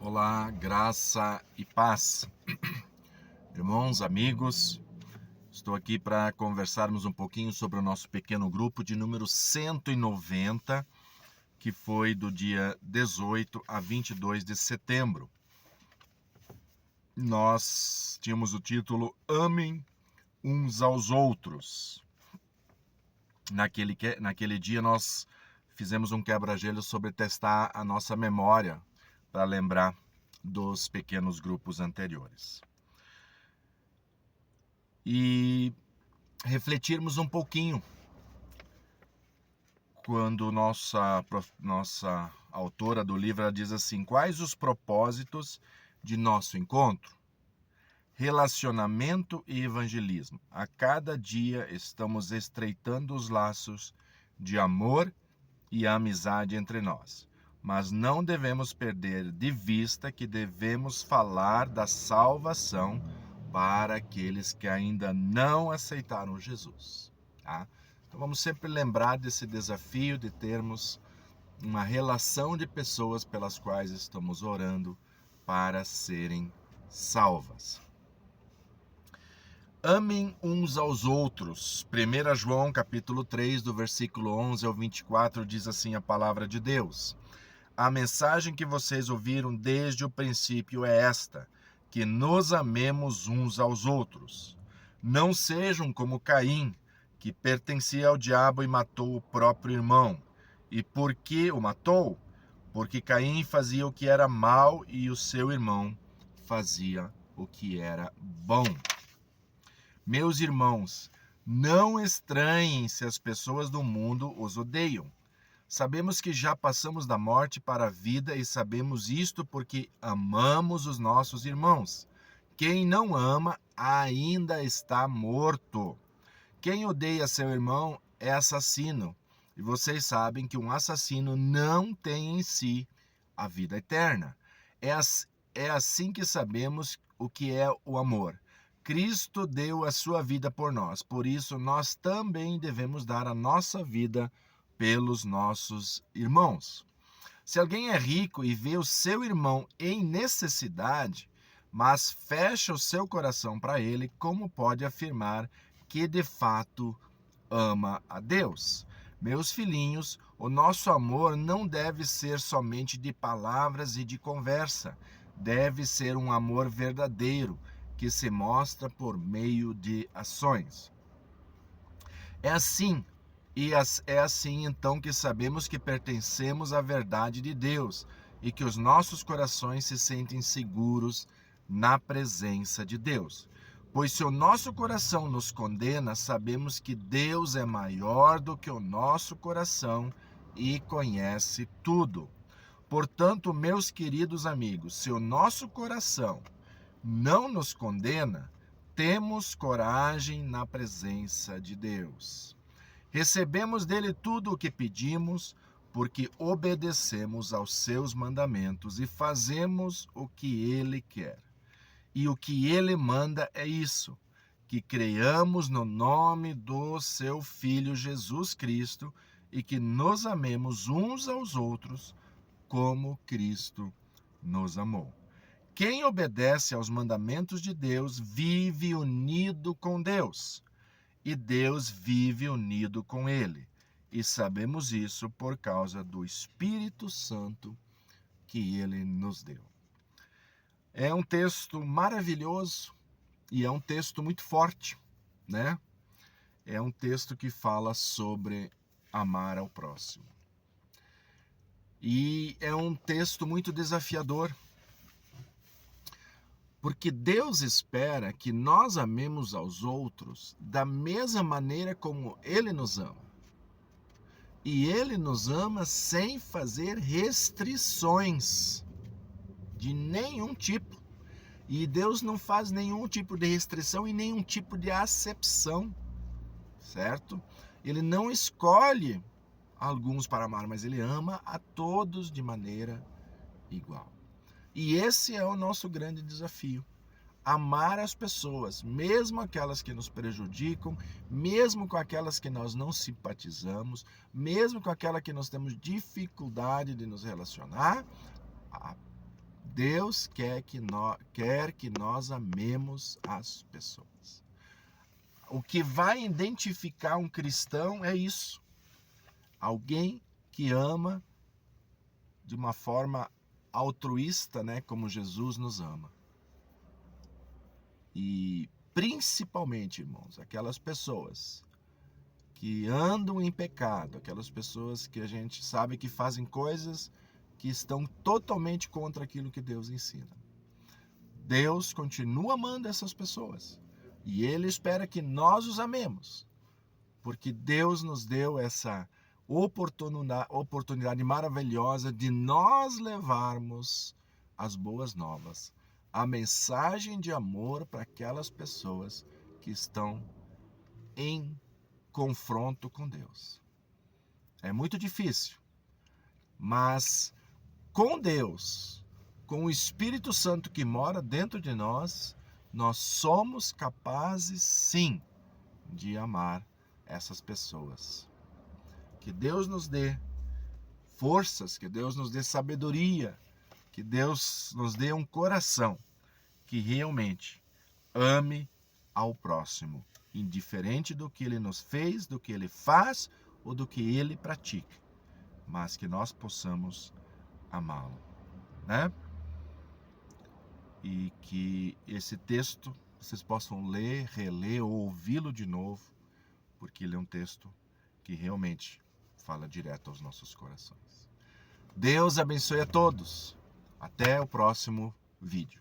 Olá, graça e paz. Irmãos, amigos, estou aqui para conversarmos um pouquinho sobre o nosso pequeno grupo de número 190, que foi do dia 18 a 22 de setembro. Nós tínhamos o título Amem uns aos outros. Naquele dia nós fizemos um quebra-gelo sobre testar a nossa memória para lembrar dos pequenos grupos anteriores. E refletirmos um pouquinho quando nossa autora do livro ela diz assim: quais os propósitos de nosso encontro? Relacionamento e evangelismo. A cada dia estamos estreitando os laços de amor e amizade entre nós. Mas não devemos perder de vista que devemos falar da salvação para aqueles que ainda não aceitaram Jesus. Tá? Então vamos sempre lembrar desse desafio de termos uma relação de pessoas pelas quais estamos orando para serem salvas. Amem uns aos outros. 1 João capítulo 3, do versículo 11 ao 24, diz assim a palavra de Deus. A mensagem que vocês ouviram desde o princípio é esta, que nos amemos uns aos outros. Não sejam como Caim, que pertencia ao diabo e matou o próprio irmão. E por que o matou? Porque Caim fazia o que era mal e o seu irmão fazia o que era bom. Meus irmãos, não estranhem se as pessoas do mundo os odeiam. Sabemos que já passamos da morte para a vida e sabemos isto porque amamos os nossos irmãos. Quem não ama ainda está morto. Quem odeia seu irmão é assassino. E vocês sabem que um assassino não tem em si a vida eterna. É assim que sabemos o que é o amor. Cristo deu a sua vida por nós, por isso nós também devemos dar a nossa vida pelos nossos irmãos. Se alguém é rico e vê o seu irmão em necessidade, mas fecha o seu coração para ele, como pode afirmar que de fato ama a Deus? Meus filhinhos, o nosso amor não deve ser somente de palavras e de conversa, deve ser um amor verdadeiro, que se mostra por meio de ações. É assim então que sabemos que pertencemos à verdade de Deus e que os nossos corações se sentem seguros na presença de Deus. Pois se o nosso coração nos condena, sabemos que Deus é maior do que o nosso coração e conhece tudo. Portanto, meus queridos amigos, se o nosso coração não nos condena, temos coragem na presença de Deus. Recebemos dele tudo o que pedimos, porque obedecemos aos seus mandamentos e fazemos o que ele quer. E o que ele manda é isso, que creiamos no nome do seu Filho Jesus Cristo e que nos amemos uns aos outros como Cristo nos amou. Quem obedece aos mandamentos de Deus vive unido com Deus, e Deus vive unido com ele. E sabemos isso por causa do Espírito Santo que ele nos deu. É um texto maravilhoso e é um texto muito forte, né? É um texto que fala sobre amar ao próximo. E é um texto muito desafiador, porque Deus espera que nós amemos aos outros da mesma maneira como Ele nos ama. E Ele nos ama sem fazer restrições de nenhum tipo. E Deus não faz nenhum tipo de restrição e nenhum tipo de acepção, certo? Ele não escolhe alguns para amar, mas Ele ama a todos de maneira igual. E esse é o nosso grande desafio. Amar as pessoas, mesmo aquelas que nos prejudicam, mesmo com aquelas que nós não simpatizamos, mesmo com aquela que nós temos dificuldade de nos relacionar, Deus quer que nós amemos as pessoas. O que vai identificar um cristão é isso. Alguém que ama de uma forma altruísta, né, como Jesus nos ama. E principalmente, irmãos, aquelas pessoas que andam em pecado, aquelas pessoas que a gente sabe que fazem coisas que estão totalmente contra aquilo que Deus ensina. Deus continua amando essas pessoas e Ele espera que nós os amemos, porque Deus nos deu essa oportunidade maravilhosa de nós levarmos as boas novas, a mensagem de amor para aquelas pessoas que estão em confronto com Deus. É muito difícil, mas com Deus, com o Espírito Santo que mora dentro de nós, nós somos capazes sim de amar essas pessoas. Que Deus nos dê forças, que Deus nos dê sabedoria, que Deus nos dê um coração que realmente ame ao próximo, indiferente do que ele nos fez, do que ele faz ou do que ele pratica, mas que nós possamos amá-lo, né? E que esse texto vocês possam ler, reler ou ouvi-lo de novo, porque ele é um texto que realmente fala direto aos nossos corações. Deus abençoe a todos. Até o próximo vídeo.